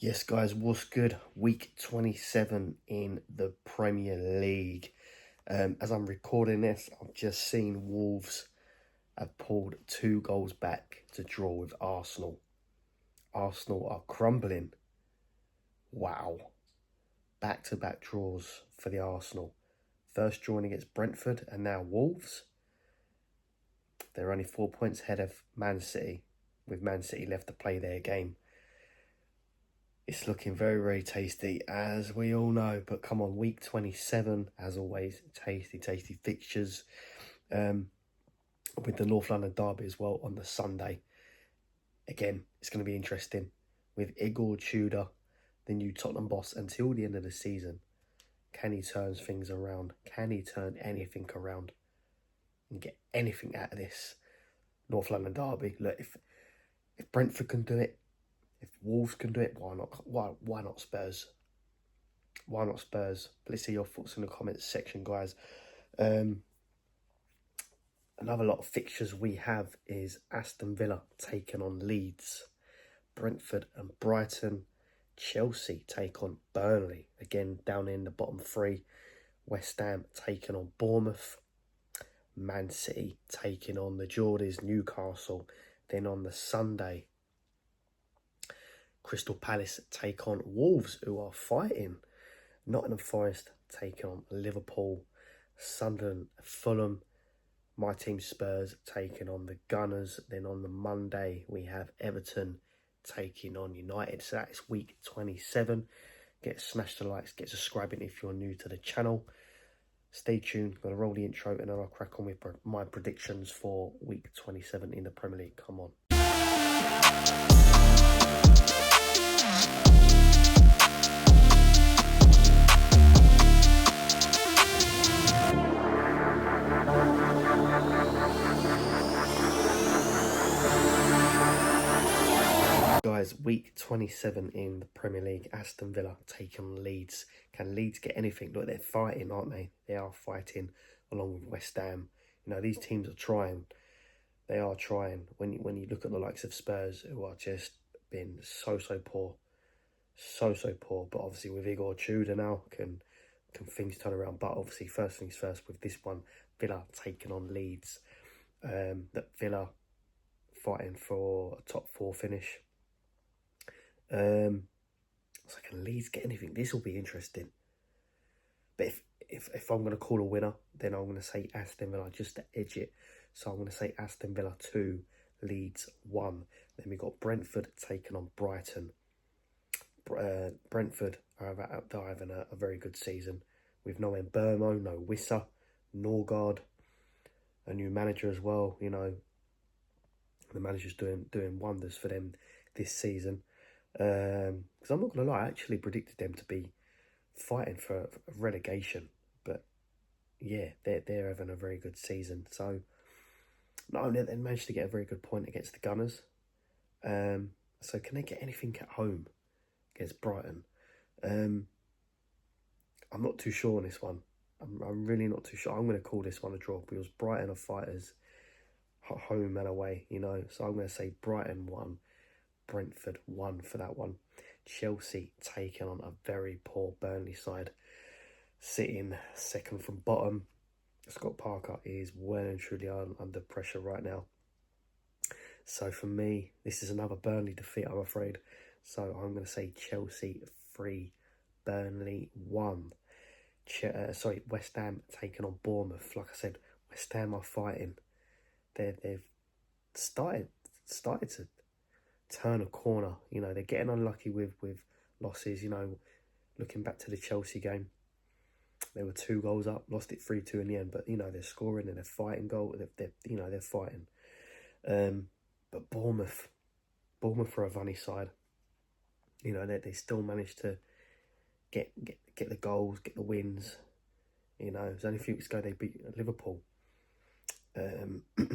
Yes, guys, what's good? Week 27 in the Premier League. As I'm recording this, I've just seen Wolves have pulled 2 goals back to draw with Arsenal. Arsenal are crumbling. Wow. Back-to-back draws for the Arsenal. First drawing against Brentford and now Wolves. They're only 4 points ahead of Man City, with Man City left to play their game. It's looking very, very tasty, as we all know. But come on, week 27, as always, tasty fixtures. With the North London derby as well on the Sunday. Again, it's going to be interesting. With Igor Tudor, the new Tottenham boss, until the end of the season. Can he turn things around? Can he turn anything around and get anything out of this North London derby? Look, if Brentford can do it, if Wolves can do it, why not? Why not Spurs? Why not Spurs? Let's see your thoughts in the comments section, guys. Another lot of fixtures we have is Aston Villa taking on Leeds, Brentford and Brighton, Chelsea take on Burnley, again down in the bottom 3, West Ham taking on Bournemouth, Man City taking on the Geordies, Newcastle. Then on the Sunday, Crystal Palace take on Wolves, who are fighting. Nottingham Forest taking on Liverpool, Sunderland, Fulham. My team Spurs taking on the Gunners. Then on the Monday, we have Everton taking on United. So that's week 27. Smash the likes, get subscribing if you're new to the channel. Stay tuned. Going to roll the intro and then I'll crack on with my predictions for week 27 in the Premier League. Come on. Guys, week 27 in the Premier League, Aston Villa taking on Leeds. Can Leeds get anything? Look, they're fighting, aren't they? They are fighting along with West Ham. You know, these teams are trying. They are trying. When you look at the likes of Spurs, who are just been so poor. So poor. But obviously with Igor Tudor now, can things turn around? But obviously, first things first, with this one, Villa taking on Leeds. That Villa fighting for a top 4 finish. So can Leeds get anything? This will be interesting. But if I'm going to call a winner, then I'm going to say Aston Villa just to edge it. So I'm going to say Aston Villa 2, Leeds 1. Then we got Brentford taking on Brighton. Brentford are having a very good season with no Mbermo, no Wissa, Norgard, a new manager as well. You know, the manager's doing wonders for them this season. Because I'm not going to lie, I actually predicted them to be fighting for relegation. But yeah, they're having a very good season. So not only they managed to get a very good point against the Gunners, so can they get anything at home against Brighton? I'm not too sure on this one. I'm really not too sure. I'm going to call this one a draw because Brighton are fighters, home and away, you know. So I'm going to say Brighton 1, Brentford 1 for that one. Chelsea taking on a very poor Burnley side, sitting second from bottom. Scott Parker is well and truly under pressure right now. So for me, this is another Burnley defeat, I'm afraid. So I'm going to say Chelsea 3, Burnley 1. West Ham taking on Bournemouth. Like I said, West Ham are fighting. They've started to turn a corner. You know, they're getting unlucky with losses. You know, looking back to the Chelsea game, they were 2 goals up, lost it 3-2 in the end. But you know, they're scoring and they're fighting goal. They're fighting. But Bournemouth are a funny side. You know, they still managed to get the goals, get the wins. You know, it was only a few weeks ago they beat Liverpool.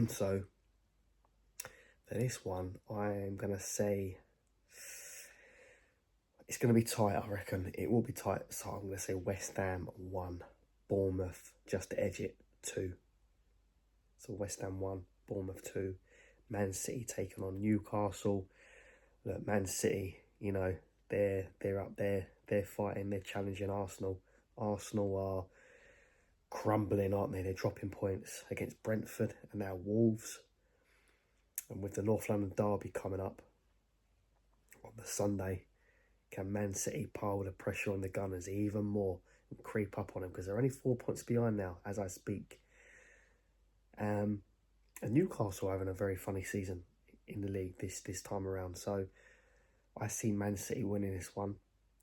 So for this one, I'm going to say it's going to be tight, I reckon. It will be tight. So I'm going to say West Ham 1, Bournemouth, just to edge it, 2. So West Ham 1, Bournemouth 2. Man City taking on Newcastle. Look, Man City, you know, they're up there. They're fighting. They're challenging Arsenal. Arsenal are crumbling, aren't they? They're dropping points against Brentford and now Wolves. And with the North London derby coming up on the Sunday, can Man City pile the pressure on the Gunners even more and creep up on them? Because they're only 4 points behind now as I speak. And Newcastle are having a very funny season in the league this time around. So I see Man City winning this one.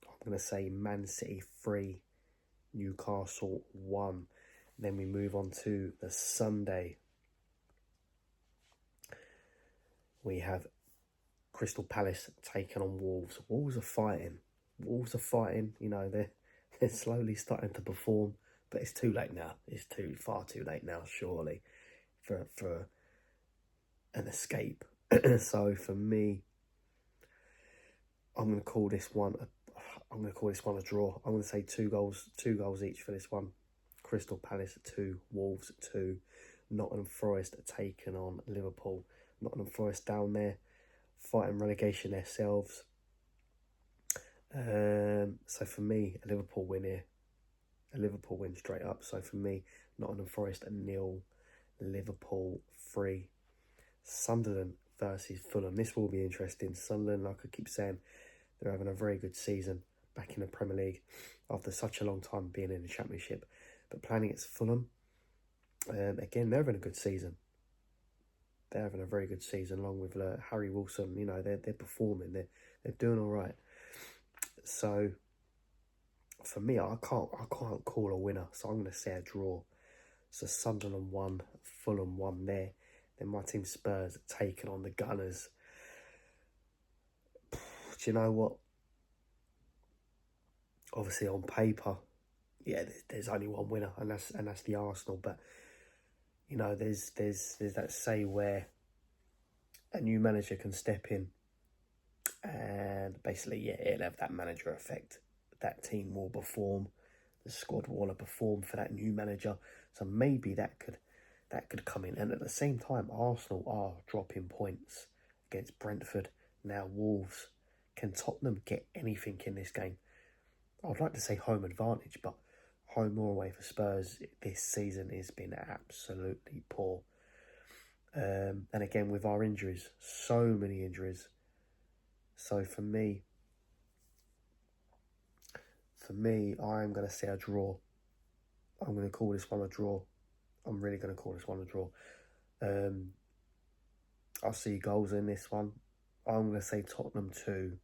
I'm going to say Man City 3, Newcastle 1. Then we move on to the Sunday. We have Crystal Palace taking on Wolves. Wolves are fighting. You know, they're slowly starting to perform, but it's too late now. It's far too late now, surely, for an escape. So for me, I'm going to call this one a draw. I'm going to say two goals each for this one. Crystal Palace 2, Wolves 2. Nottingham Forest taking on Liverpool. Nottingham Forest down there, fighting relegation themselves. So for me, a Liverpool win here. A Liverpool win straight up. So for me, Nottingham Forest 0, Liverpool 3. Sunderland versus Fulham. This will be interesting. Sunderland, like I keep saying, they're having a very good season back in the Premier League after such a long time being in the Championship. But playing against Fulham, again, they're having a good season. They're having a very good season along with Harry Wilson. You know, they're performing. They're doing all right. So for me, I can't call a winner. So I'm going to say a draw. So Sunderland 1, Fulham 1 there. Then my team Spurs taking on the Gunners. Do you know what? Obviously on paper, yeah, there's only one winner, and that's the Arsenal. But you know, there's that say where a new manager can step in, and basically, yeah, it'll have that manager effect. That team will perform. The squad will want to perform for that new manager. So maybe that could come in. And at the same time, Arsenal are dropping points against Brentford, now Wolves. Can Tottenham get anything in this game? I'd like to say home advantage, but home or away for Spurs this season has been absolutely poor. And again, with our injuries, so many injuries. So for me, I'm going to say a draw. I'm going to call this one a draw. I'm really going to call this one a draw. I'll see goals in this one. I'm going to say Tottenham 2,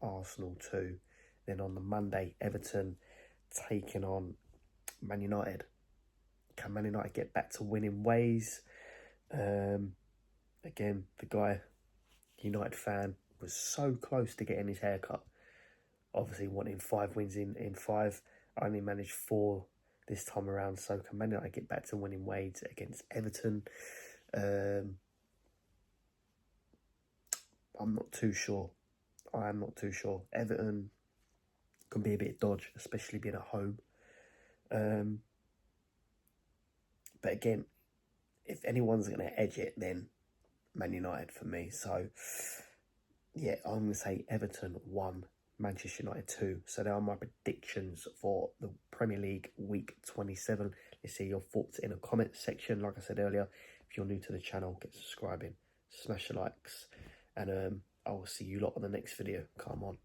Arsenal 2. Then on the Monday, Everton taking on Man United. Can Man United get back to winning ways? Again, the guy, United fan, was so close to getting his haircut. Obviously wanting 5 wins in 5. I only managed 4 this time around. So can Man United get back to winning ways against Everton? I'm not too sure. I am not too sure. Everton can be a bit dodge, especially being at home. But again, if anyone's going to edge it, then Man United for me. So, yeah, I'm going to say Everton 1, Manchester United 2. So there are my predictions for the Premier League Week 27. Let's see your thoughts in the comment section. Like I said earlier, if you're new to the channel, get subscribing, smash the likes, and I will see you lot on the next video. Come on.